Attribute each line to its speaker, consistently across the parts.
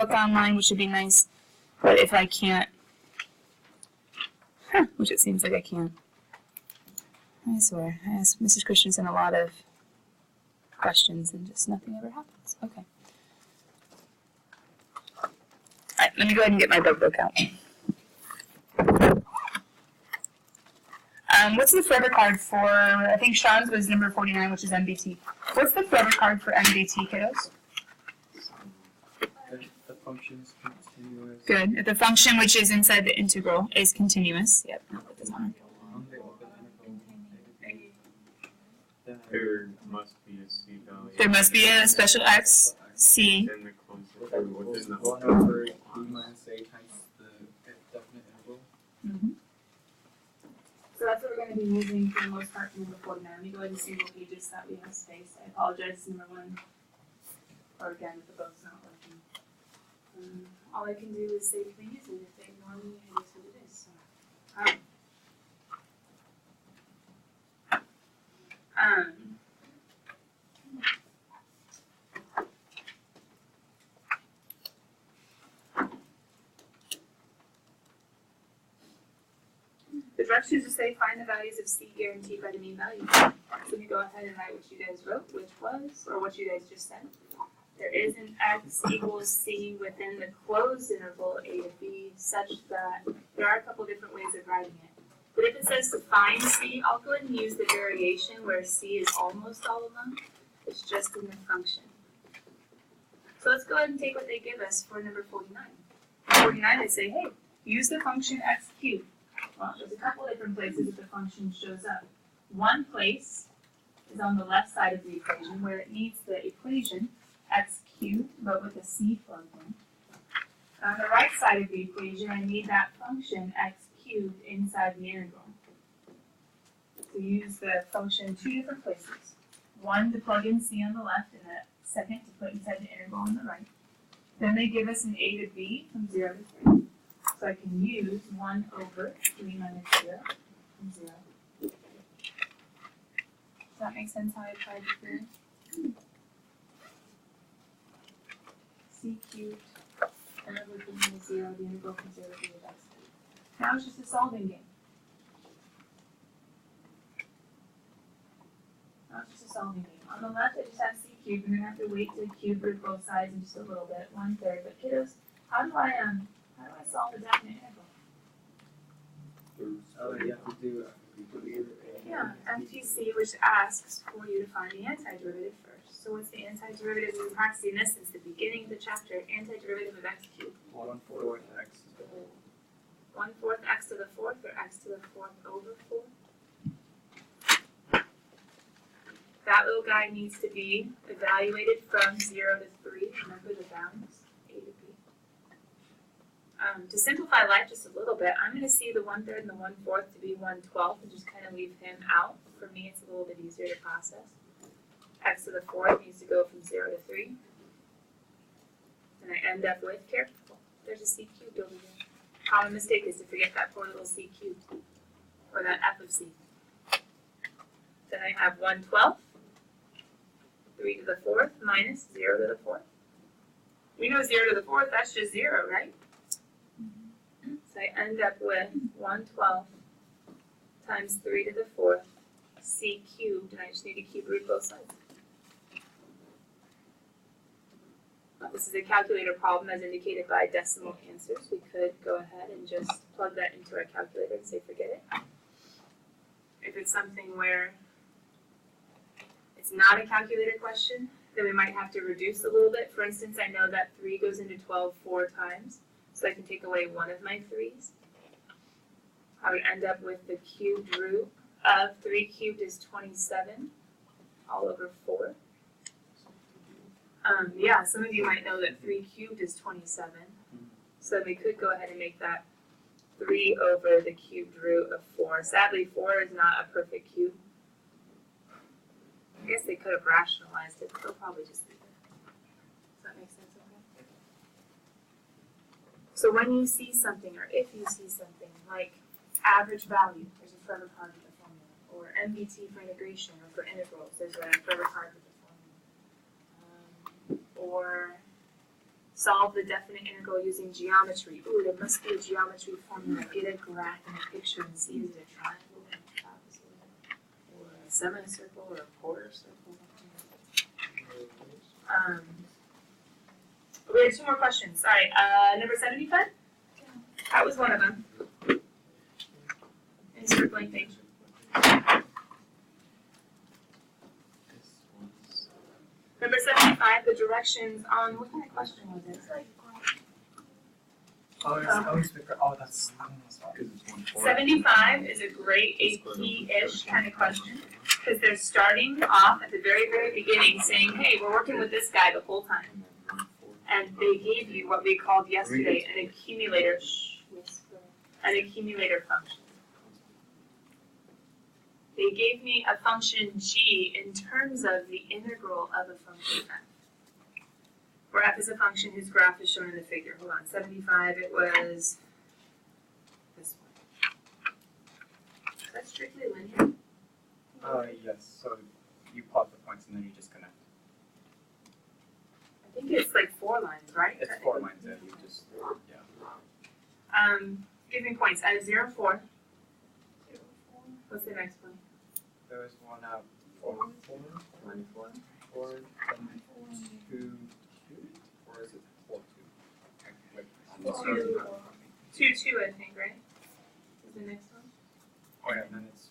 Speaker 1: book online, which would be nice. But if I can't, which it seems like I can't, I swear, I ask Mrs. Christensen a lot of questions and just nothing ever happens. Okay. All right, let me go ahead and get my bug book out. What's the forever card for, I think Sean's was number 49, which is MBT. What's the forever card for MBT, kiddos?
Speaker 2: The function is continuous.
Speaker 1: Good. If the function, which is inside the integral, is continuous. Yep, no, that doesn't work.
Speaker 2: There must be a C value.
Speaker 1: There must be a special x, c.
Speaker 2: Then the closest within the
Speaker 3: 1 over b minus a times the definite interval.
Speaker 1: Mm-hmm. So that's what we're going to be using for the most part for number 49. Let me go ahead and single pages so that we have space. I apologize, number 1, or again, if the book's not working. All I can do is say if they use it. If they ignore me, it is what it is. So, the directions just say find the values of C guaranteed by the mean value. So let me go ahead and write what you guys wrote, which was, or what you guys just said. There is an x equals c within the closed interval a to b such that there are a couple different ways of writing it. But if it says to find c, I'll go ahead and use the variation where c is almost all alone. It's just in the function. So let's go ahead and take what they give us for number 49. 49, they say, hey, use the function x cubed. Well, there's a couple different places that the function shows up. One place is on the left side of the equation where it needs the equation x cubed, but with a c plugged in. On the right side of the equation, I need that function x cubed inside the integral. So use the function 2 different places. One to plug in c on the left and a second to put inside the integral on the right. Then they give us an a to b from 0 to 3. So I can use 1 over 3 minus 0 from 0. Does that make sense how I applied the theory? C cubed, integral from 0, the integral from 0 to the x. Now it's just a solving game. Now it's just a solving game. On the left, I just have c cubed. I'm going to have to wait to cube root both sides in just a little bit, 1/3. But kiddos, how do I solve the definite integral?
Speaker 3: Oh, you have to do
Speaker 1: Yeah, MTC, which asks for you to find the antiderivative first. So what's the antiderivative? We've been practicing this since the beginning of the chapter. Antiderivative of x cubed.
Speaker 3: 1/4 x.
Speaker 1: 1/4 x to the 4th, or x to the 4th over 4. That little guy needs to be evaluated from 0 to 3. Remember the bounds, a to b. To simplify life just a little bit, I'm going to see the 1/3 and the 1/4 to be 1/12 and just kind of leave him out. For me, it's a little bit easier to process. X to the 4th needs to go from 0 to 3. And I end up with, careful, there's a c cubed over here. Common mistake is to forget that poor little c cubed, or that f of c. Then I have 1/12, 3 to the 4th minus 0 to the 4th. We know 0 to the 4th, that's just 0, right? So I end up with 1/12 times 3 to the 4th, c cubed, and I just need to cube root both sides. This is a calculator problem as indicated by decimal answers. We could go ahead and just plug that into our calculator and say forget it. If it's something where it's not a calculator question, then we might have to reduce a little bit. For instance, I know that 3 goes into 12 4 times, so I can take away one of my 3's. I would end up with the cubed root of 3 cubed is 27 all over 4. Yeah, some of you might know that 3 cubed is 27. So we could go ahead and make that 3 over the cubed root of 4. Sadly, 4 is not a perfect cube. I guess they could have rationalized it, but they'll probably just leave it. Does that make sense? Okay. So when you see something, or if you see something like average value, there's a forever card with the formula, or MBT for integration, or for integrals, there's a forever card with the formula, or Solve the definite integral using geometry. Ooh, there must be a geometry formula. Get a graph and a picture and see is it a triangle or a trapezoid or a semicircle or a quarter circle. We have two more questions. Sorry. Number 75? That was one of them. Encircling things. Number 75, the directions on, what kind of question was it?
Speaker 3: That's
Speaker 1: 75 is a great AP-ish kind of question because they're starting off at the very, very beginning saying, hey, we're working with this guy the whole time. And they gave you what we called yesterday an accumulator, an accumulator function. They gave me a function g in terms of the integral of a function f, where f is a function whose graph is shown in the figure. Hold on, 75, it was this one. Is that strictly linear?
Speaker 3: Yes. So you plot the points and then you just connect.
Speaker 1: I think it's like 4 lines, right?
Speaker 3: It's 4 lines, yeah. You just
Speaker 1: Give me points. Out of 0 to 4. What's the next one?
Speaker 3: There was one out 4,
Speaker 1: 1, 4.
Speaker 3: 4, then 2, 2, or is it 4, 2?
Speaker 1: 2, 2, I think, right? Is the next one?
Speaker 3: Oh yeah, and then it's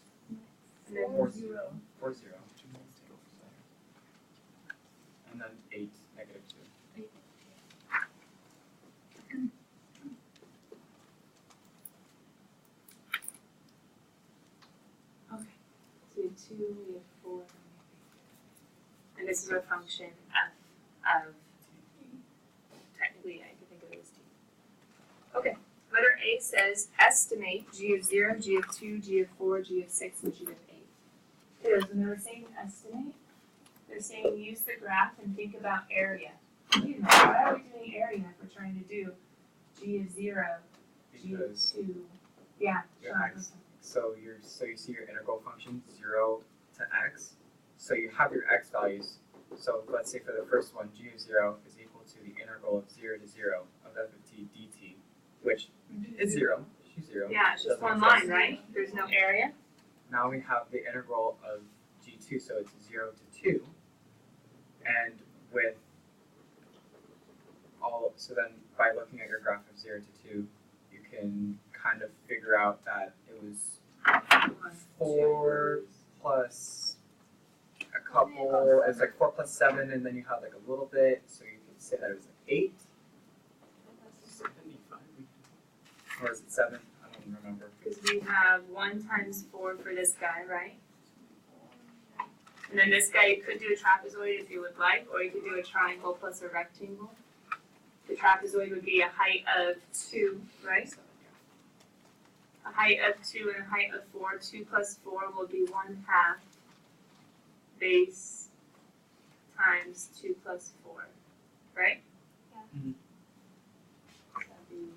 Speaker 1: And then
Speaker 3: 4, 0. 4, 0. And then 8, negative 2.
Speaker 1: Okay. So we have 2, we have 4. And this is our function of technically I can think of it as t. Okay. Letter A says estimate g of 0, g of 2, g of 4, g of 6, and g of 8. Okay, when they were saying estimate, they're saying use the graph and think about area. You know, why are we doing area if we're trying to do g of 0, g of
Speaker 3: Because
Speaker 1: 2? Yeah,
Speaker 3: your
Speaker 1: Sean,
Speaker 3: x, so you see your integral function 0 to x. So you have your x values. So let's say for the first one, g of 0 is equal to the integral of 0 to 0 of f of t dt, which is 0. She's 0.
Speaker 1: yeah, it's just
Speaker 3: Doesn't
Speaker 1: one
Speaker 3: exist.
Speaker 1: line, right? There's no area.
Speaker 3: Now we have the integral of g2, so it's 0 to 2. And with so then by looking at your graph of 0 to 2, you can kind of figure out that it was 4 plus a couple, it's like 4 plus 7, and then you have like a little bit, so you can say that it was like 8.
Speaker 2: 75.
Speaker 3: Or is it 7? I don't remember.
Speaker 1: Because we have 1 times 4 for this guy, right? And then this guy, you could do a trapezoid if you would like, or you could do a triangle plus a rectangle. The trapezoid would be a height of 2, right? A height of 2 and a height of 4. 2 plus 4 will be 1/2 base times 2 plus 4, right?
Speaker 4: Yeah.
Speaker 3: Mhm.
Speaker 1: So that'd be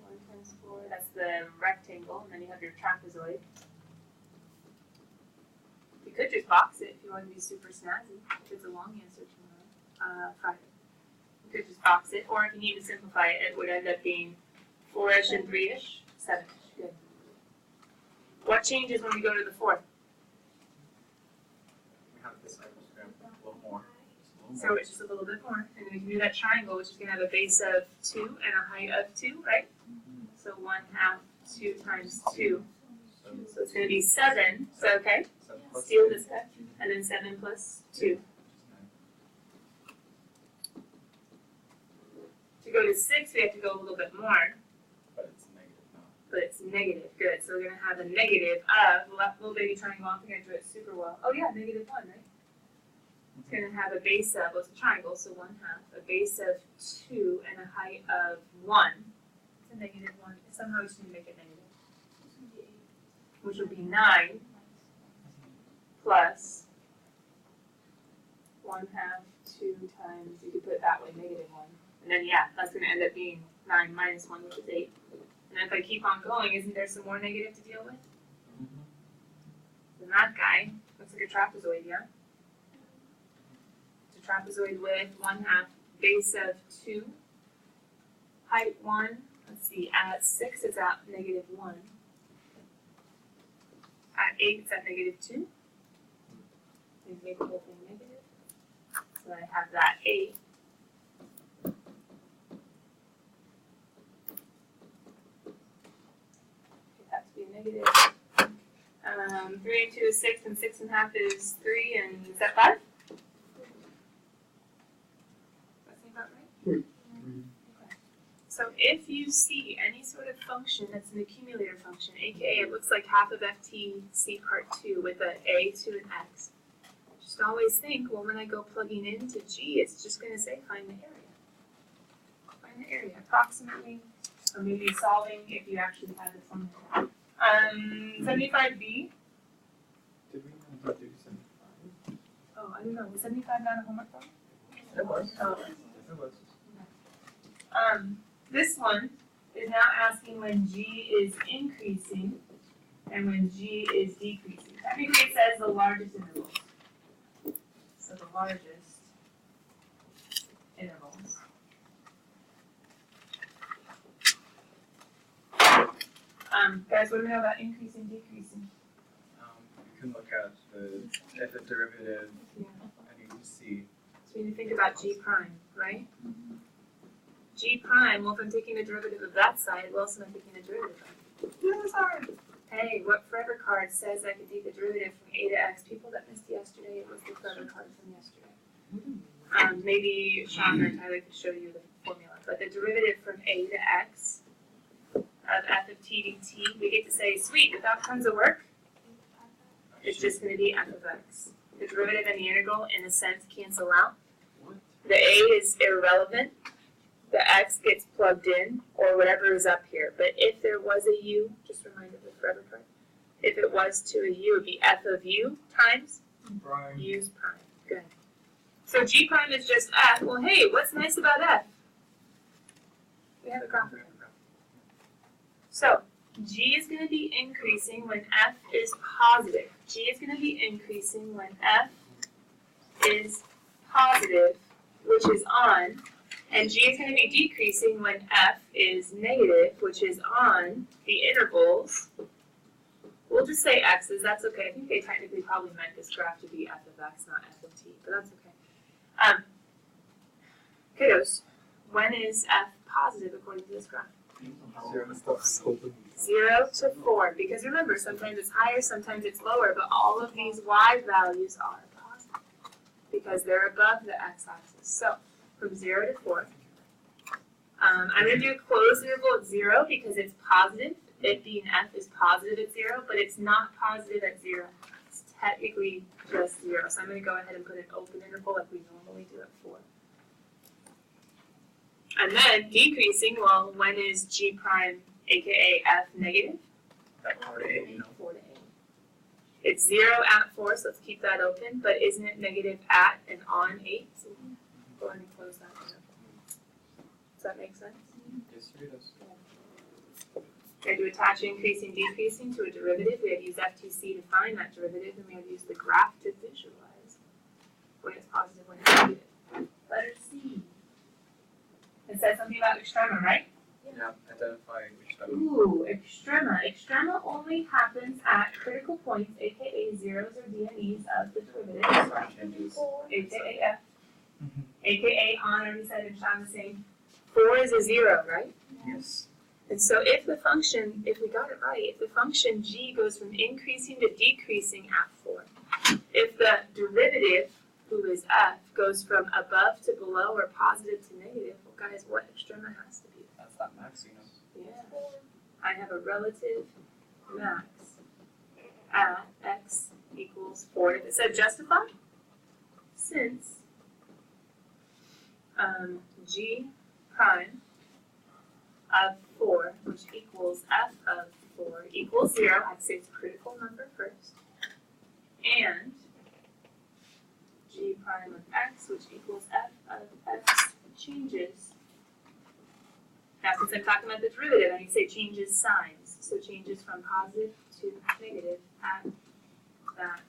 Speaker 1: 1 times 4. That's the rectangle, and then you have your trapezoid. You could just box it if you want to be super snazzy. If it's a long answer tomorrow, Friday. You could just box it, or if you need to simplify it, it would end up being 4-ish and 3-ish, 7-ish. Good. What changes when we go to the 4th?
Speaker 3: We have this diagram a little more.
Speaker 1: So it's just a little bit more, and then we can do that triangle, which is going to have a base of 2 and a height of 2, right? So 1/2 2 times 2. So it's going to be 7. So okay,
Speaker 3: 7 plus
Speaker 1: steal
Speaker 3: 2,
Speaker 1: this guy, and then 7 plus 2. To go to 6, we have to go a little bit more,
Speaker 3: but it's negative now.
Speaker 1: but it's negative. Good. So we're going to have a negative of little baby triangle. I don't think I drew it super well. Oh yeah, -1, right? It's going to have a base of, well, it's a triangle, so 1/2, a base of 2 and a height of 1. It's a -1. Somehow we just need to make it negative, which would be 9 plus 1/2 2 times, you could put it that way, -1. And then yeah, that's going to end up being 9 minus 1, which is 8. And then if I keep on going, isn't there some more negative to deal with? Then that guy looks like a trapezoid, yeah? It's a trapezoid with 1/2 base of 2, height 1, let's see, at 6 it's at -1. At 8 it's at -2. And make the whole thing negative. So I have that 8. Get that to be a negative. 3 and 2 is 6, and 6 1/2 is 3, and is that 5? That seem about right? Okay. So if you see any sort of function that's an accumulator function, aka it looks like half of ft(c) part 2 with an a to an x, just always think, well, when I go plugging into g, it's just going to say find the area. Find the area, approximately, or maybe solving if you actually have the formula. 75b.
Speaker 2: Did we not do 75?
Speaker 1: Oh, I don't know. Was 75 not a homework problem?
Speaker 3: It was.
Speaker 1: Oh.
Speaker 3: It was.
Speaker 1: This one is now asking when g is increasing and when g is decreasing. Technically it says the largest intervals. So the largest intervals. Guys, what do we know about increasing, decreasing?
Speaker 3: You can look at the derivative
Speaker 1: Yeah.
Speaker 3: and you can see.
Speaker 1: So we need to think about g prime, right? G prime, well, if I'm taking the derivative of that side, what else am I taking the derivative of? This is hard. Hey, what forever card says I can take the derivative from a to x? People that missed yesterday, it was the forever card from yesterday. Maybe Sean or Tyler could show you the formula, but the derivative from a to x of f of t dt, we get to say, sweet, without tons of work, it's just going to be f of x. The derivative and the integral, in a sense, cancel out. The a is irrelevant. The x gets plugged in, or whatever is up here. But if there was a u, just remind of the forever card, if it was to a u, it would be f of u times
Speaker 3: Prime.
Speaker 1: u's prime. Good. So g prime is just f. Well, hey, what's nice about f? We have a graph of it. So g is going to be increasing when f is positive. G is going to be increasing when f is positive, which is on. And g is going to be decreasing when f is negative, which is on the intervals. We'll just say x's, that's okay. I think they technically probably meant this graph to be f of x, not f of t, but that's okay. Kiddos, when is f positive according to this graph?
Speaker 3: 0 to 4.
Speaker 1: 0 to 4, because remember, sometimes it's higher, sometimes it's lower, but all of these y values are positive because they're above the x-axis. So, from 0 to 4. I'm going to do a closed interval at 0 because it's positive. It being f is positive at 0, but it's not positive at 0. It's technically just 0. So I'm going to go ahead and put an open interval like we normally do at 4. And then decreasing, well, when is g prime, aka f, negative?
Speaker 3: At 4 to 8.
Speaker 1: 4 to 8. It's 0 at 4, so let's keep that open, but isn't it negative at and on 8? So go ahead and close that interval. Does that make sense?
Speaker 3: Yes, it does.
Speaker 1: We had to attach increasing, decreasing to a derivative. We had to use FTC to find that derivative, and we had to use the graph to visualize when it's positive, when it's negative. Letter C. It says something about extrema, right?
Speaker 3: Yeah, identify which type.
Speaker 1: Ooh, extrema. Extrema only happens at critical points, aka zeros or DNEs of the derivative,
Speaker 3: Changes.
Speaker 1: aka f, aka on, already said, and Sean was saying. 4 is a 0, right?
Speaker 3: Yes.
Speaker 1: And so if the function, if we got it right, if the function g goes from increasing to decreasing at 4, if the derivative, who is f, goes from above to below or positive to negative, well guys, what extrema has to be?
Speaker 3: That's that max, you know.
Speaker 1: Yeah. I have a relative max at x equals 4. If it said justify, since g prime of 4, which equals f of 4, equals 0, I'd say it's a critical number first, and g prime of x, which equals f of x, changes. Now, since I'm talking about the derivative, I need to say changes signs, so changes from positive to negative at that.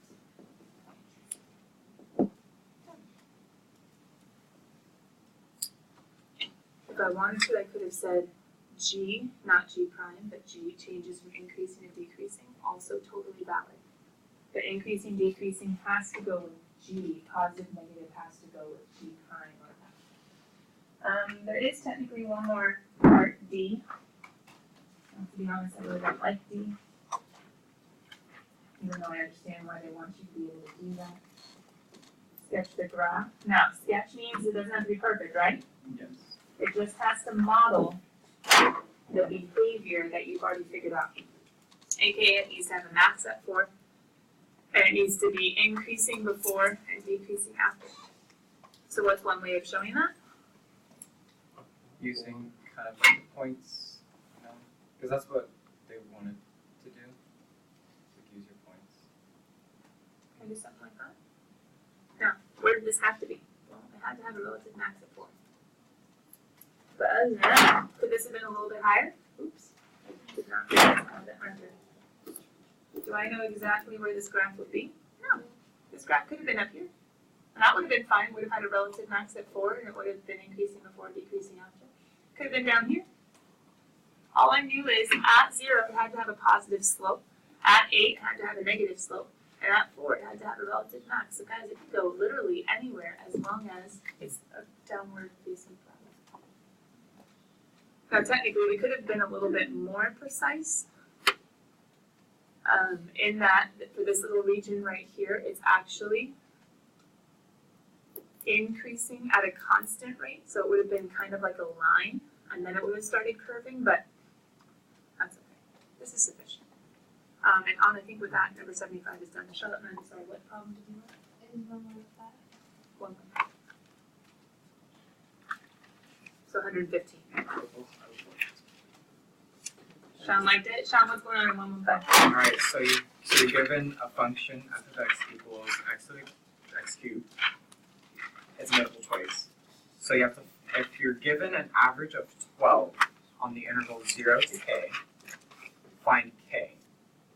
Speaker 1: I wanted to, I could have said G, not G prime, but G changes from increasing to decreasing, also totally valid. But increasing, decreasing has to go with G, positive, negative has to go with G prime or that. There is technically one more part, D. To be honest, I really don't like D. Even though I understand why they want you to be able to do that. Sketch the graph. Now, sketch means it doesn't have to be perfect, right?
Speaker 2: Yes.
Speaker 1: It just has to model the behavior that you've already figured out. AKA it needs to have a max at 4, and it needs to be increasing before and decreasing after. So what's one way of showing that?
Speaker 3: Using kind of like points, you know, because that's what they wanted to do. Like use your points.
Speaker 1: Can I do something like that? No. Where did this have to be? Well, it had to have a relative max at 4. But other than that, could this have been a little bit higher? Oops. I did not realize I had that marker. Do I know exactly where this graph would be? No. This graph could have been up here. And that would have been fine. Would have had a relative max at 4, and it would have been increasing before, decreasing after. Could have been down here. All I knew is at 0, it had to have a positive slope. At 8, it had to have a negative slope. And at 4, it had to have a relative max. So guys, it could go literally anywhere as long as it's a downward facing problem. Now technically, we could have been a little bit more precise in that for this little region right here, it's actually increasing at a constant rate. So it would have been kind of like a line, and then it would have started curving, but that's okay. This is sufficient. And on, I think with that, number 75 is done. Charlotte, I'm sorry, what problem did you have?
Speaker 4: It is 115.
Speaker 1: 115. So 115. Sean liked it. Sean, what's going on in 115?
Speaker 3: Alright, so you're given a function f of x equals x cubed. It's multiple choice. So you have to, if you're given an average of 12 on the interval 0 to k, find k.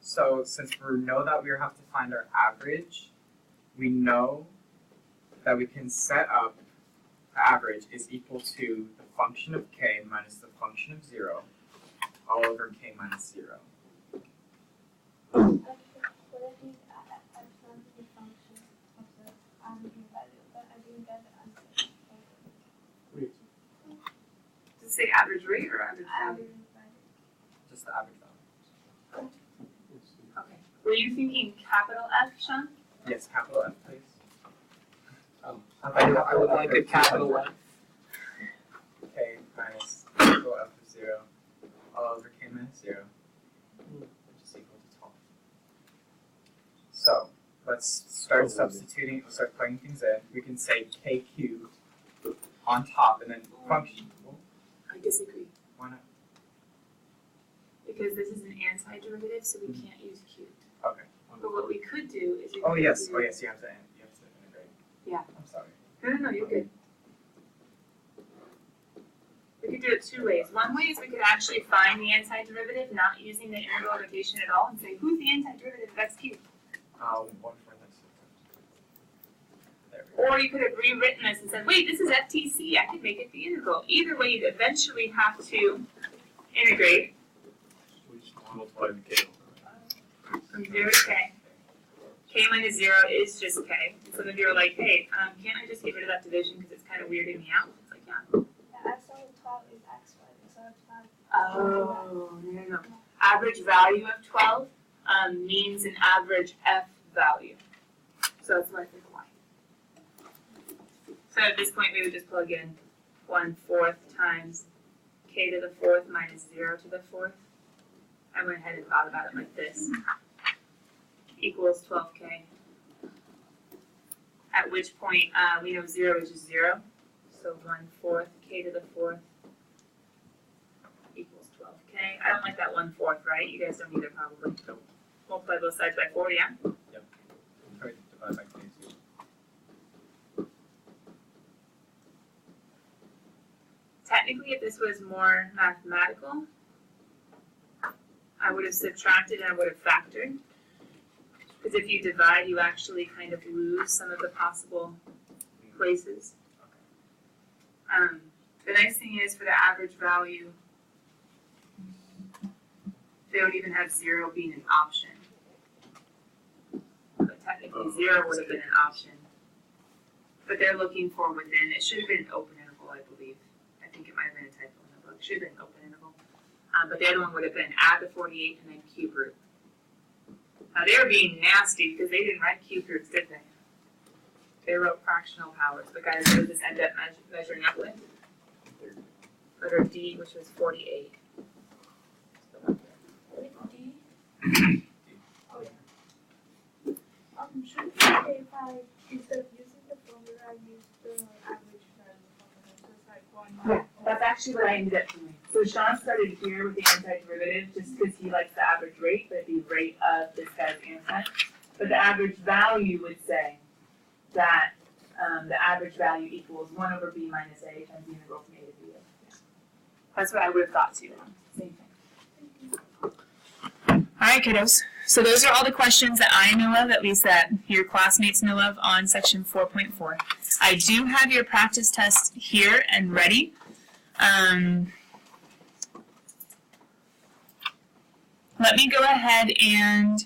Speaker 3: So since we know that we have to find our average, we know that we can set up the average is equal to the function of k minus the function of 0 all over k minus 0.
Speaker 4: What if you epsilon is the function of the average value, but I didn't get the answer?
Speaker 1: Does it say average rate or average value?
Speaker 4: Average value.
Speaker 3: Just the average value.
Speaker 1: Okay. Were you thinking capital F, Sean?
Speaker 3: Yes, capital F, please.
Speaker 5: I would like a capital F.
Speaker 3: K minus capital F of 0 all over k minus 0, which is equal to 12. So let's start substituting, we'll start plugging things in. We can say k cubed on top and then function.
Speaker 1: I disagree.
Speaker 3: Why not?
Speaker 1: Because this is an antiderivative, so we can't use cubed.
Speaker 3: Okay.
Speaker 1: But what we could do is we
Speaker 3: Oh
Speaker 1: could
Speaker 3: yes,
Speaker 1: do,
Speaker 3: you have to integrate.
Speaker 1: Yeah.
Speaker 3: I'm sorry.
Speaker 1: No, you're good. We could do it 2 ways. One way is we could actually find the antiderivative not using the integral notation at all and say, who's the antiderivative of x cubed?
Speaker 3: 1 for next. There we go.
Speaker 1: Or you could have rewritten this and said, wait, this is FTC, I could make it the integral. Either way, you'd eventually have to integrate
Speaker 2: We just multiply the k.
Speaker 1: from 0 to k. K minus 0 is just k. And some of you are like, hey, can't I just get rid of that division because it's kind of weirding me out? It's like, yeah.
Speaker 4: The epsilon 12 is x value, so it's not.
Speaker 1: Oh, no. Average value of 12 means an average F value. So that's what I think why. So at this point, we would just plug in 1/4 times k to the 4th minus 0 to the 4th. I went ahead and thought about it like this. Equals 12k. At which point, we know 0 is just 0. So 1/4 k to the 4th equals 12k. I don't like that 1/4, right? You guys don't either, probably. So multiply both sides by 4, yeah?
Speaker 3: Try to divide by k too.
Speaker 1: Technically, if this was more mathematical, I would have subtracted and I would have factored. Because if you divide, you actually kind of lose some of the possible places. But The nice thing is for the average value, they don't even have 0 being an option. But technically 0 would have been an option. But they're looking for within, it should have been open interval, I believe. I think it might have been a typo in the book. It should have been open interval. But the other one would have been add the 48 and then cube root. Now they were being nasty because they didn't write cube roots, did they? They wrote fractional powers. But guys, what did this end up measuring up with? Letter D, which was 48.
Speaker 4: D. Oh yeah. Should we say if I, instead of using the formula, I use the average value formula, so it's like 1
Speaker 1: Yeah, that's actually what I ended up doing. So Sean started here with the antiderivative just because he likes the average rate, but the rate of this guy's anti. But the average value would say that the average value equals 1 over b minus a times the integral from a to b. Yeah. That's what I would have thought too. Same thing. All right, kiddos. So those are all the questions that I know of, at least that your classmates know of on section 4.4. I do have your practice test here and ready. Let me go ahead and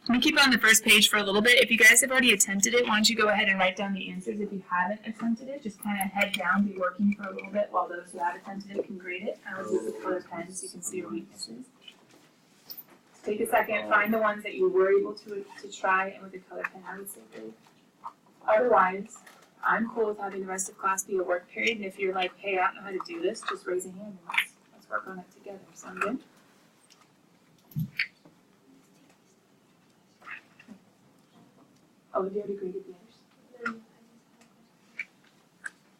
Speaker 1: let me keep it on the first page for a little bit. If you guys have already attempted it, why don't you go ahead and write down the answers. If you haven't attempted it, just kind of head down, be working for a little bit while those who have attempted it can grade it. I would use the color pen so you can see your weaknesses. Take a second, find the ones that you were able to try, and with the color pen, I would say grade. Otherwise, I'm cool with having the rest of class be a work period, and if you're like, hey, I don't know how to do this, just raise a hand and let's work on it together. Sound good? Oh, have you already graded the others?
Speaker 4: No, I just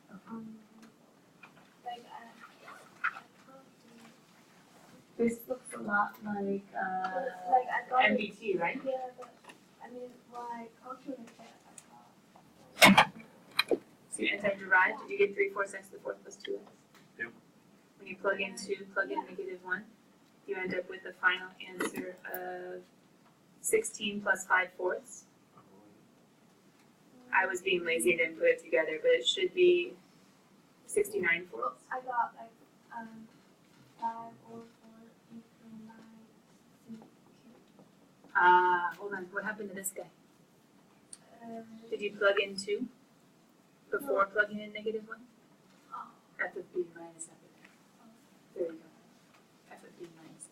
Speaker 4: have a question. Like
Speaker 1: This looks a lot like
Speaker 4: like I got it.
Speaker 1: MBT, right?
Speaker 4: Yeah, but I mean, why calculate that?
Speaker 1: So you anti-derived, did you get 3/4 x to the 4th plus 2x?
Speaker 2: Yep.
Speaker 1: When you plug in 2, plug in -1, you end up with the final answer of 16 plus 5/4. I was being lazy and didn't put it together, but it should be 69/4.
Speaker 4: I got like 5 or 4 equal 9
Speaker 1: Hold on, what happened to this guy? Did you plug in 2 before plugging in -1? F of b minus f of there. There you go. F of b minus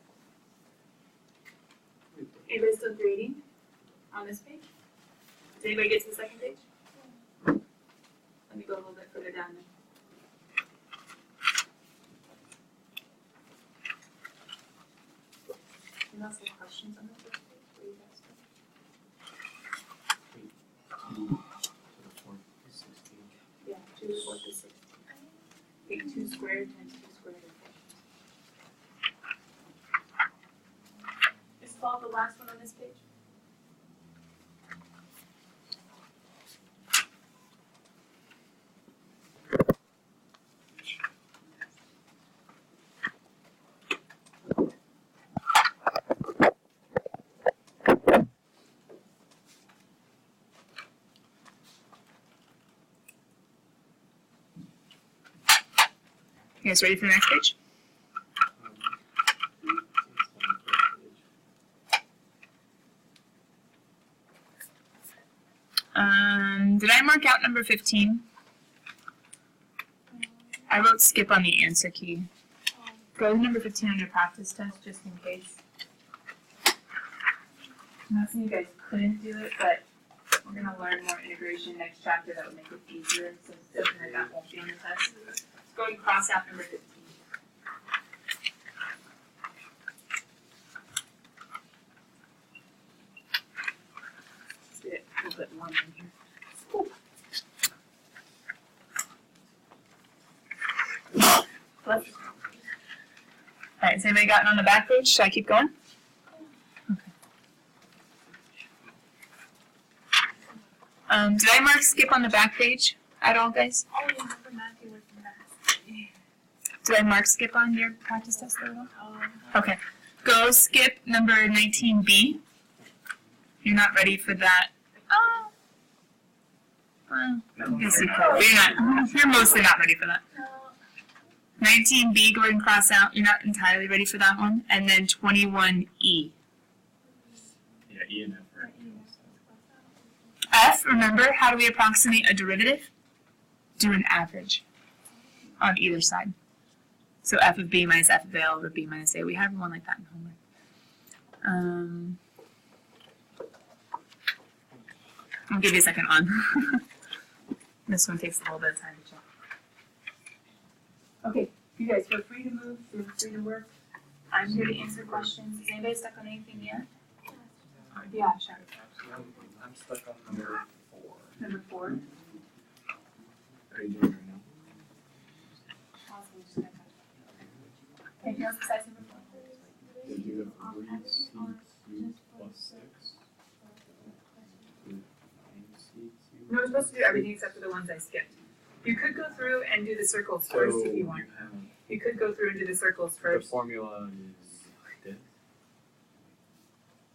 Speaker 1: f. Anybody still grading on this page? Does anybody get to the second page? Let me go a little bit further down then. Anyone else have questions on the first page? What do you guys think?
Speaker 2: 2 to the 4th is 16.
Speaker 1: Yeah, 2 to the 4th is 16. Take 2 squared times 2 squared is 4. Is Paul the last one on this page? You guys ready for the next page? Did I mark out number 15? I wrote skip on the answer key. Go to number 15 on your practice test just in case. I'm not saying you guys couldn't do it, but we're going to learn more integration next chapter that will make it easier, so something like that won't be on the test. Let's go and cross out number 15. Let's get it a little bit warmer in here. Alright, has anybody gotten on the back page? Should I keep going? Okay. Did I mark skip on the back page at all, guys?
Speaker 4: Oh, yeah, number 90 was the last.
Speaker 1: Did I mark skip on your practice test at all? Okay. Go skip number 19B. You're not ready for that. Well, I guess you could. You're mostly not ready for that.
Speaker 4: No.
Speaker 1: 19B, go ahead and cross out. You're not entirely ready for that one. And then 21E.
Speaker 2: Yeah, E and F are
Speaker 1: F, remember, how do we approximate a derivative? Do an average on either side. So F of B minus F of A over B minus A. We have one like that in homework. I'll give you a second on. This one takes a little bit of time to check. Okay, you guys feel free to move, feel free to work. I'm here to answer questions. Is anybody stuck on anything yet? Yeah, sure.
Speaker 3: I'm stuck on number 4.
Speaker 1: Number 4.
Speaker 2: Are you doing it right now?
Speaker 1: Awesome, just gonna cut. Anything else besides number 4?
Speaker 2: Did you have 3C cubed plus 6? 9C cubed?
Speaker 1: No, we're supposed to do everything except for the ones I skipped. You could go through and do the circles first if you want.
Speaker 2: have
Speaker 1: You could go through and do the circles
Speaker 2: the
Speaker 1: first,
Speaker 2: formula is like this.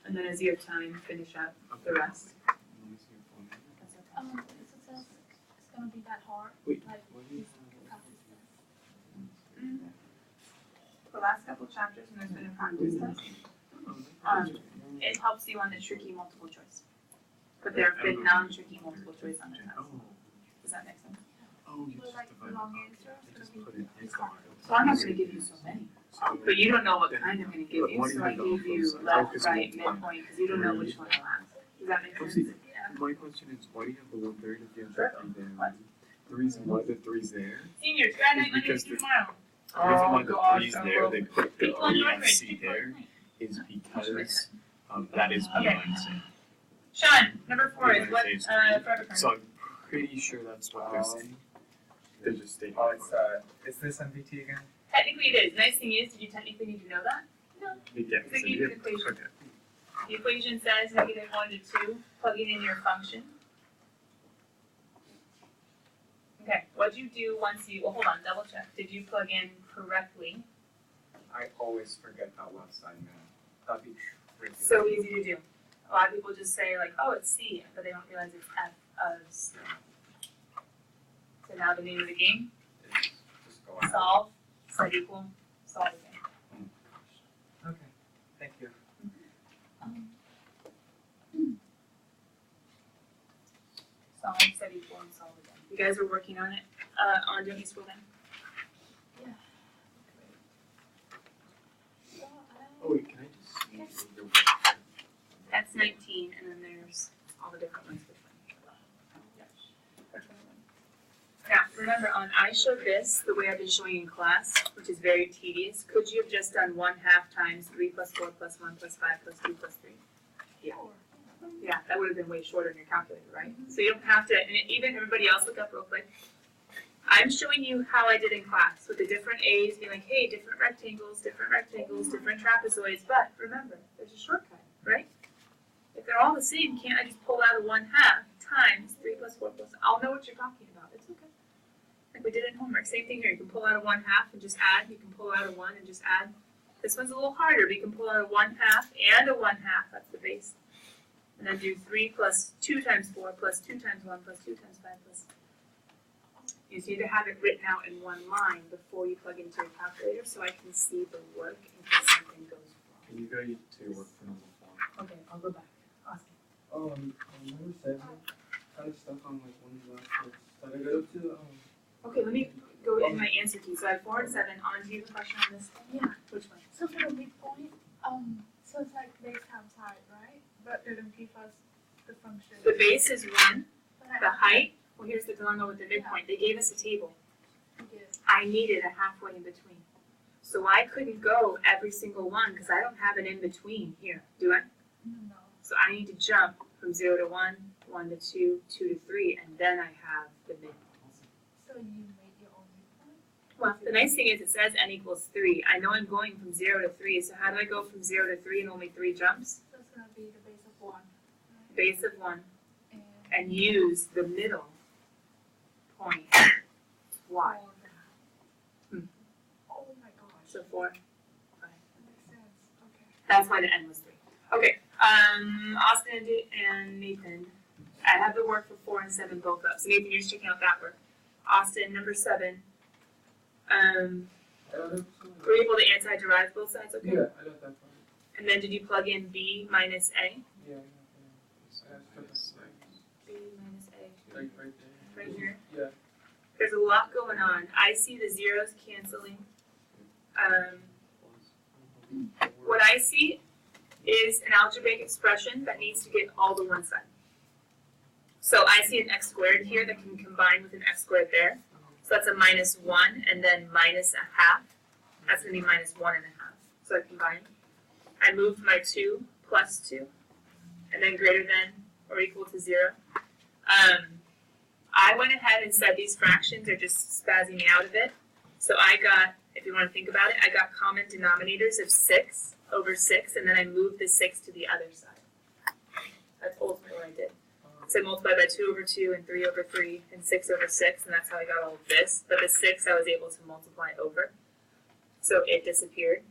Speaker 1: and then as you have time, finish up the rest.
Speaker 2: Let me see your formula.
Speaker 1: That's okay.
Speaker 4: It's gonna be that hard.
Speaker 2: Wait,
Speaker 4: Like,
Speaker 2: what do you
Speaker 4: practice test.
Speaker 1: The last couple chapters, when there's been a practice test, it helps you on the tricky multiple choice. But there have been non-tricky multiple choice on the test.
Speaker 2: Oh,
Speaker 1: Does that make sense?
Speaker 2: oh, you
Speaker 4: But
Speaker 2: just
Speaker 4: like the
Speaker 2: divide.
Speaker 4: long answer,
Speaker 2: You
Speaker 4: it's
Speaker 2: just
Speaker 4: gonna
Speaker 2: put
Speaker 4: be
Speaker 2: it in.
Speaker 4: hard.
Speaker 1: So I'm not gonna give you so many. But you don't know what kind I'm gonna give
Speaker 2: But
Speaker 1: you,
Speaker 2: what do
Speaker 1: so
Speaker 2: you
Speaker 1: I
Speaker 2: have to
Speaker 1: gave you
Speaker 2: focus on?
Speaker 1: left,
Speaker 2: Focus on
Speaker 1: right,
Speaker 2: one.
Speaker 1: midpoint, because you don't know which one will last. Does that make
Speaker 2: Oh,
Speaker 1: sense?
Speaker 2: see, my question is, why do you have the 1/3 if you have the 3 there?
Speaker 1: What?
Speaker 2: The reason why the 3's there,
Speaker 1: Seniors, grad night Monday
Speaker 2: Because
Speaker 1: through
Speaker 2: the-
Speaker 1: tomorrow.
Speaker 2: the reason why
Speaker 1: Oh,
Speaker 2: the
Speaker 1: gosh,
Speaker 2: 3's
Speaker 1: I
Speaker 2: there,
Speaker 1: will.
Speaker 2: they put the
Speaker 1: People in
Speaker 2: E
Speaker 1: Northridge,
Speaker 2: and C
Speaker 1: people in
Speaker 2: there,
Speaker 1: night.
Speaker 2: is because that is
Speaker 1: Okay.
Speaker 2: beyond C.
Speaker 1: Sean, number 4 is what,
Speaker 2: Beyond
Speaker 1: forever
Speaker 2: So I'm pretty sure that's what they're saying. They're just stating.
Speaker 3: Oh, is this MVT again?
Speaker 1: Technically it is. Nice thing is, did you technically need to know that? No.
Speaker 2: Yeah,
Speaker 1: It's a
Speaker 2: so
Speaker 1: given
Speaker 2: you-
Speaker 1: equation.
Speaker 2: okay.
Speaker 1: The equation says -1 to 2, plugging in your function. Okay, what'd you do once you, well, hold on, double check. Did you plug in correctly?
Speaker 3: I always forget that left side, man. That'd be tricky.
Speaker 1: So easy to do. A lot of people just say like, oh, it's C, but they don't realize it's F of C. So now the name of the game,
Speaker 3: Just go ahead.
Speaker 1: solve, set equal, solve again.
Speaker 3: Okay, thank you.
Speaker 1: Solve, set equal, and solve again. You guys are working on it, on Don't You School then?
Speaker 4: So,
Speaker 2: Oh wait, can I just see your
Speaker 1: That's 19, and then there's all the different ones for 20. Now, remember, on I showed this, the way I've been showing in class, which is very tedious, could you have just done 1/2 times 3 plus 4 plus 1 plus 5 plus 2 plus 3? Yeah. Yeah, that would have been way shorter in your calculator, right? So you don't have to, and even everybody else look up real quick. I'm showing you how I did in class with the different A's, being like, hey, different rectangles, different trapezoids, but remember, there's a shortcut, right? If they're all the same, can't I just pull out a 1/2 times 3 plus 4 plus, I'll know what you're talking about, it's okay. Like we did in homework, same thing here, you can pull out a 1/2 and just add, you can pull out a 1 and just add. This one's a little harder, but you can pull out a 1/2 and a 1/2, that's the base. And then do 3 plus 2 times 4 plus 2 times 1 plus 2 times 5 plus. You just need to have it written out in one line before you plug into your calculator so I can see the work in case something goes wrong.
Speaker 2: Can you go to your work for number 4?
Speaker 1: Okay, I'll go back. Awesome.
Speaker 5: On number 7, kind of stuck on like one of the last parts. Did I go to
Speaker 1: Okay, let me go in my answer key. So I have 4 and 7. On, do you have a question on this?
Speaker 4: Yeah.
Speaker 1: Which one?
Speaker 4: So for the midpoint, so it's like base times height, right? But they don't give us the function.
Speaker 1: The base is 1.
Speaker 4: But I
Speaker 1: The height, well, here's the dilemma with the midpoint. They gave us a table.
Speaker 4: get
Speaker 1: I needed a halfway in between. So I couldn't go every single one because I don't have an in between here, do I?
Speaker 4: no.
Speaker 1: So I need to jump from 0 to 1, 1 to 2, 2 to 3, and then I have the midpoint.
Speaker 4: So you made your own midpoint?
Speaker 1: Well, the nice thing is it says n equals 3. I know I'm going from 0 to 3, so how do I go from 0 to 3 in only 3 jumps?
Speaker 4: So it's gonna be the base of 1. Right?
Speaker 1: Base of 1,
Speaker 4: And
Speaker 1: and use the middle point, y.
Speaker 4: all that.
Speaker 1: Hmm.
Speaker 4: Oh my gosh.
Speaker 1: So 4.
Speaker 4: That makes sense. Okay.
Speaker 1: That's why the n was 3. Okay, Austin and Nathan, I have the work for 4 and 7 both up. So Nathan, you're just checking out that work. Austin, number 7. Were you able to anti-derive both sides? Okay.
Speaker 5: Yeah, I got that part.
Speaker 1: And then did you plug in b minus a?
Speaker 5: Yeah, I got that.
Speaker 1: b minus a.
Speaker 5: Right there.
Speaker 1: Right here.
Speaker 5: Yeah.
Speaker 1: There's a lot going on. I see the zeros canceling. What I see is an algebraic expression that needs to get all to one side. So I see an x squared here that can combine with an x squared there. So that's a minus 1 and then minus a half. That's going to be minus 1 and a half. So I combine. I moved my 2 plus 2 and then greater than or equal to 0. I went ahead and said these fractions are just spazzing me out of it. So I got, if you want to think about it, I got common denominators of 6 over 6, and then I moved the 6 to the other side. That's ultimately what I did. So I multiplied by 2 over 2 and 3 over 3 and 6 over 6, and that's how I got all of this. But the 6 I was able to multiply over. So it disappeared.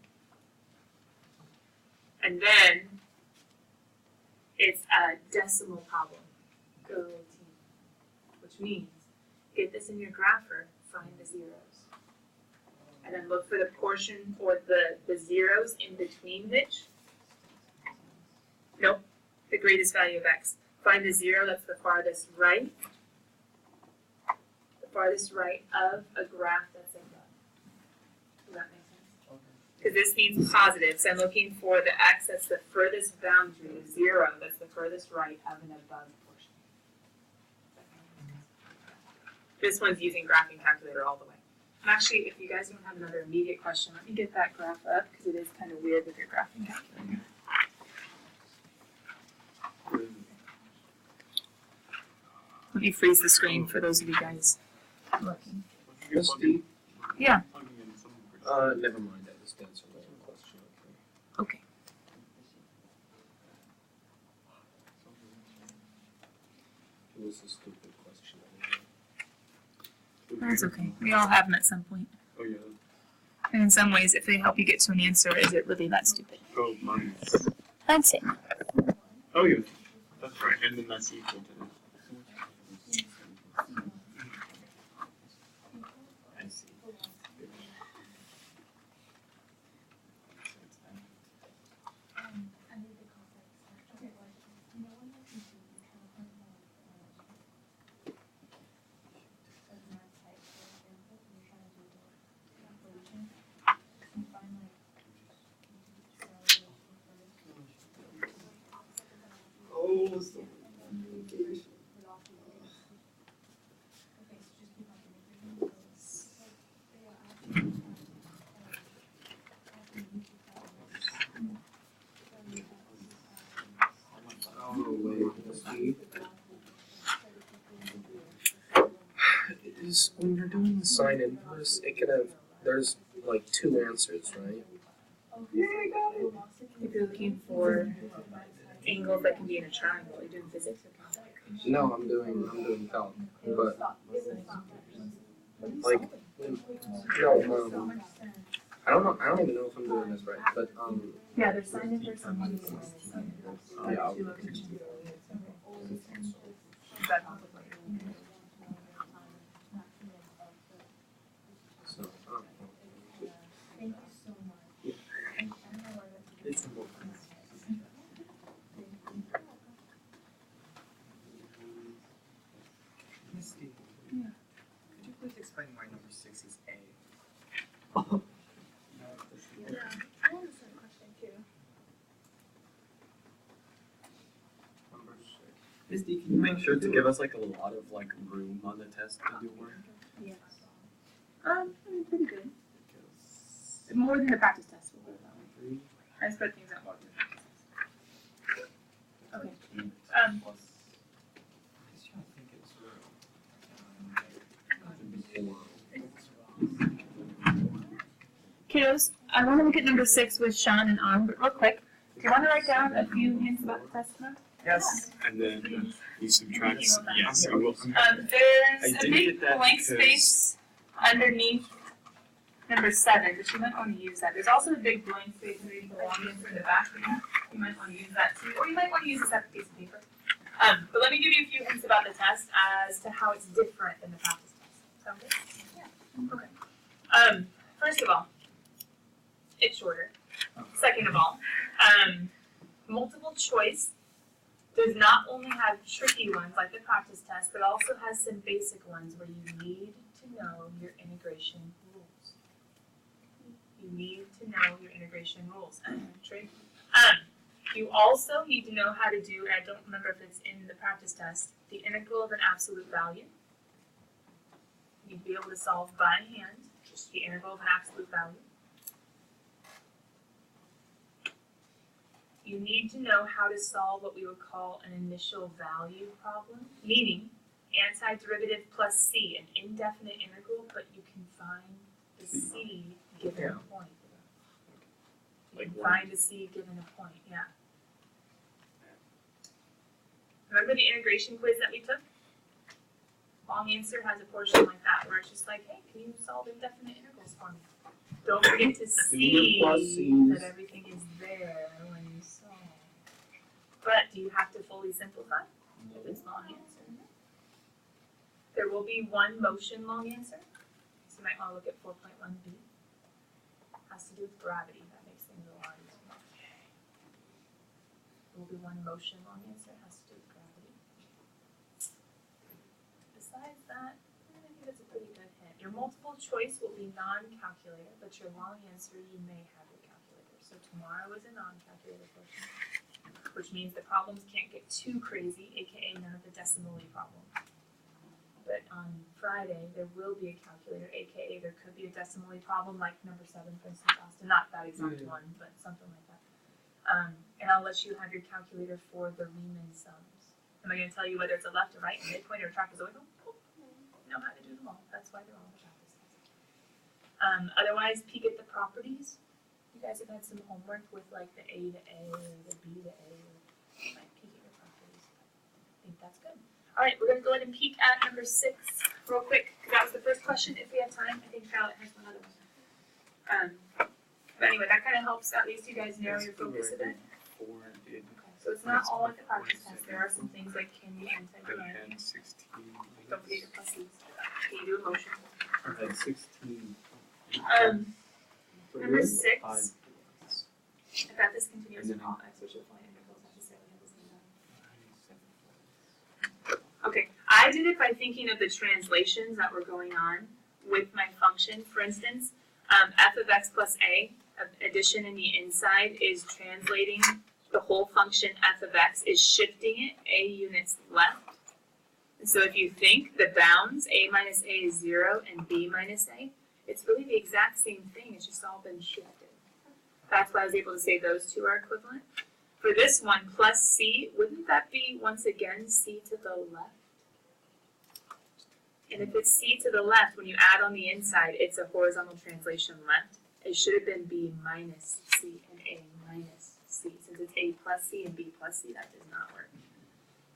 Speaker 1: And then it's a decimal problem. Go team. Which means, get this in your grapher, find the zeros. And then look for the portion or the zeros in between which. Nope, the greatest value of x. Find the 0 that's the farthest right. The farthest right of a graph that's like that. Does that make sense? Because this means positive, so I'm looking for the x that's the furthest boundary, the 0 that's the furthest right of an above portion. This one's using graphing calculator all the way. And actually, if you guys don't have another immediate question, let me get that graph up because it is kind of weird with your graphing calculator. Let me freeze the screen for those of you guys looking. Yeah.
Speaker 6: Never mind. I just answered my own question.
Speaker 1: Okay.
Speaker 6: It was a stupid question.
Speaker 1: That's okay. We all have them at some point.
Speaker 2: Oh yeah.
Speaker 1: And in some ways, if they help you get to an answer, is it really that stupid?
Speaker 2: Oh, mine.
Speaker 1: That's it.
Speaker 2: Oh yeah. That's right. And then that's equal to this. I see.
Speaker 6: Is when you're doing the sign inverse, it can have, there's like 2 answers, right?
Speaker 1: If you're looking for angles that can be in a triangle, are you doing physics or calculus?
Speaker 6: No, I'm doing calc, but like, no, I don't even know if I'm doing this right, but
Speaker 1: Yeah, there's sine inverse and minus sine inverse.
Speaker 6: Yeah.
Speaker 1: Two locations. That conflict.
Speaker 6: so
Speaker 4: Thank you so much.
Speaker 6: it's
Speaker 3: Misty.
Speaker 1: Yeah.
Speaker 3: Could you please explain why number 6 is A?
Speaker 4: Yeah, I have the same question too.
Speaker 6: number 6.
Speaker 2: Misty, can you make sure to give us like a lot of like room on the test to do work?
Speaker 1: Yes. Pretty good. More than the practice test. We'll put it that way. I spread things out more than the practice test. Okay.
Speaker 3: I was trying to think
Speaker 1: Kiddos, I want to look at number 6 with Sean and On, but real quick, do you want to write down a few hints about the test tomorrow?
Speaker 3: Yes.
Speaker 2: And then you subtract. Yes, I will.
Speaker 1: There's
Speaker 2: I
Speaker 1: a
Speaker 2: did
Speaker 1: big
Speaker 2: get that
Speaker 1: blank
Speaker 2: because-
Speaker 1: space underneath number 7, but you might want to use that. There's also a big blank space underneath the long answer in the back. You might want to use that too, or you might want to use a separate piece of paper. But let me give you a few hints about the test as to how it's different than the practice test. Sound good? Yeah. Okay. First of all, it's shorter. Second of all, multiple choice does not only have tricky ones like the practice test, but also has some basic ones where you need to know your integration rules. You need to know your integration rules. You also need to know how to do, and I don't remember if it's in the practice test, the integral of an absolute value. You need to be able to solve by hand just the integral of an absolute value. You need to know how to solve what we would call an initial value problem, meaning antiderivative plus c, an indefinite integral, but you can find the c given a point. You can find a c given a point, yeah. Remember the integration quiz that we took? Long answer has a portion like that where it's just like, hey, can you solve indefinite integrals for me? Don't forget to see that everything is there when you solve. But do you have to fully simplify? If it's long answer. There will be one motion long answer. So you might want to look at 4.1b. Has to do with gravity. That makes things a lot easier. There will be one motion long answer. Has to do with gravity. Besides that, I think that's a pretty good hint. Your multiple choice will be non-calculator, but your long answer you may have your calculator. So tomorrow is a non-calculator portion, which means the problems can't get too crazy, aka none of the decimally problems. But on Friday, there will be a calculator, aka there could be a decimally problem like number 7, for instance, Austin. Not that exact one, but something like that. And I'll let you have your calculator for the Riemann sums. Am I going to tell you whether it's a left or right, a midpoint, or a trapezoidal? You know how to do them all. That's why they're all the practice tests. Otherwise, peek at the properties. You guys have had some homework with like the A to A or the B to A. You might peek at your properties. I think that's good. All right, we're going to go ahead and peek at number 6 real quick. That was the first question. If we have time, I think Charlotte has one other one. But anyway, that kind of helps at least you guys narrow your focus a bit. Okay, so it's not all at the practice test. There are some things like can you enter and don't forget your pluses. Can you do a motion?
Speaker 2: I had 16.
Speaker 1: Number 6. If that discontinues with all x, which will find integrals necessarily have the same value. Okay, I did it by thinking of the translations that were going on with my function. For instance, f of x plus a, addition in the inside, is translating the whole function f of x, is shifting it a units left. And so if you think the bounds, a minus a is 0 and b minus a, it's really the exact same thing, it's just all been shifted. That's why I was able to say those two are equivalent. For this one, plus c, wouldn't that be, once again, c to the left? And if it's c to the left, when you add on the inside, it's a horizontal translation left. It should have been b minus c and a minus c. Since it's a plus c and b plus c, that does not work.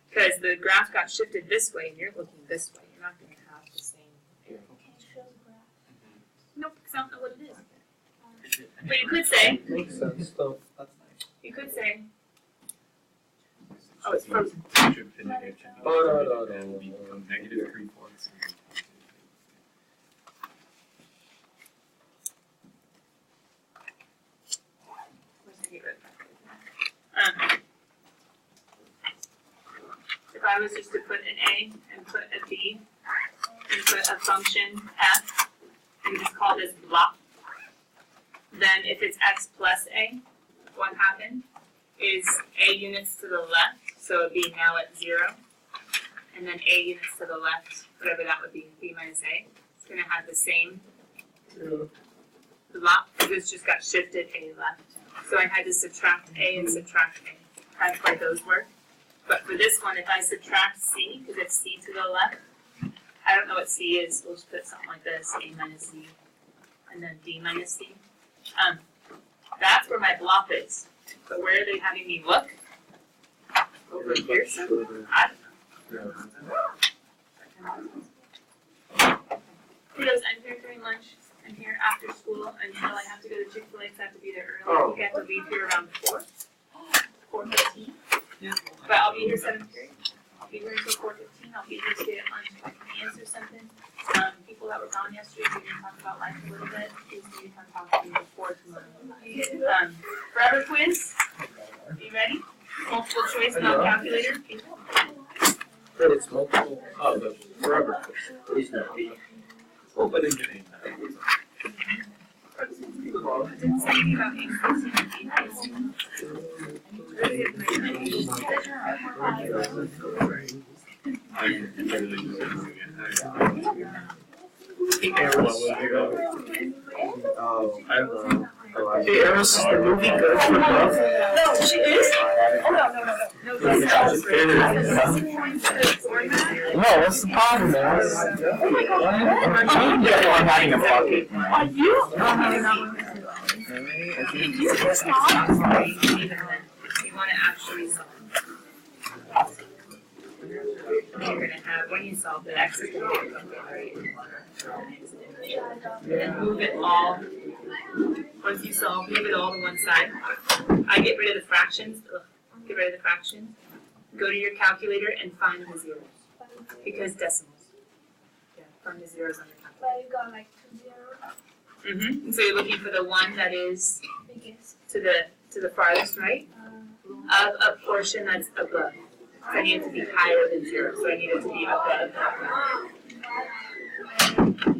Speaker 1: Because the graph got shifted this way and you're looking this way. You're not going to have the same area. Nope, because I don't know what it is. But you could say,
Speaker 6: Makes sense though.
Speaker 5: That's nice.
Speaker 1: you could say, oh, it's frozen.
Speaker 6: No.
Speaker 2: And become negative 3/4. If I was just to put an A and put a B and put a function f and just call this blah, then if it's x plus a, what happened is a units to the left, so it would be now at 0, and then a units to the left, whatever that would be, b minus a. It's going to have the same blah, because it's just got shifted a left. So I had to subtract a and subtract a. That's why those work. But for this one, if I subtract c, because it's c to the left, I don't know what c is. We'll just put something like this, a minus c, and then d minus c. That's where my block is. But where are they having me look? Over here somewhere? I don't know. Kudos, I'm here during lunch. I'm here after school until I have to go to Chick-fil-A because I have to be there early. I think I have to leave here around 4:15. But I'll be here 7th period.
Speaker 1: I'll be here until 4:15. I'll be here to get lunch if I can answer something. People that were gone yesterday, we didn't talk about life a little bit. Please maybe come talk to me before tomorrow. Forever quiz. You ready? Multiple choice, not calculator.
Speaker 6: But it's multiple, oh, the forever quiz.
Speaker 7: Open engineering.
Speaker 1: It didn't say anything about increasing
Speaker 6: Hey, Eros, is the movie good for love?
Speaker 1: No, she is? Oh, no.
Speaker 7: No, what's the problem, man?
Speaker 1: Oh my God.
Speaker 7: I'm having a party.
Speaker 1: Are you?
Speaker 2: If you wanna actually solve. You're gonna have, when you solve the x is gonna be something, right? And then move it all, once you solve, move it all to one side. I get rid of the fractions, get rid of the fractions. Go to your calculator and find the zeros, because decimals. Yeah, find the zeros on your calculator.
Speaker 4: But you got like 2 zeros.
Speaker 2: And so you're looking for the one that is
Speaker 4: Biggest.
Speaker 2: to the farthest right of a portion that's above. So I need it to be higher than 0, so I need it to be above that.